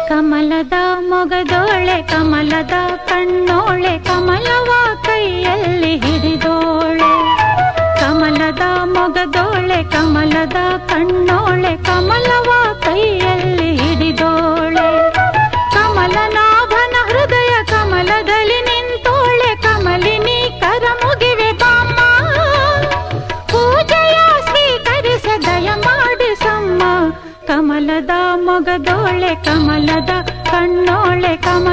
ಕಮಲದ ಮೊಗದೋಳೆ ಕಮಲದ ಕಣ್ಣೋಳೆ ಕಮಲವ ಕೈಯಲ್ಲಿ ಹಿಡಿದೋಳೆ. ಕಮಲದ ಮೊಗದೋಳೆ ಕಮಲದ ಕಣ್ಣೋಳೆ ಕಮಲವ ಕೈಯಲ್ಲಿ ಹಿಡಿದೋಳೆ. ಕಮಲನಾಭನ ಹೃದಯ ಕಮಲದಲ್ಲಿ ನಿಂತೋಳೆ. ಕಮಲಿನಿ ಕರ ಮುಗಿವೆ ಬಾಮ್ಮ, ಪೂಜೆಯ ಸ್ವೀಕರಿಸ ದಯ ಮಾಡಿಸಮ್ಮ. ಕಮಲದ ಮೊಗದೋಳೆ ಕಮಲದ ಕಣ್ಣೋಳೆ ಕಮಲ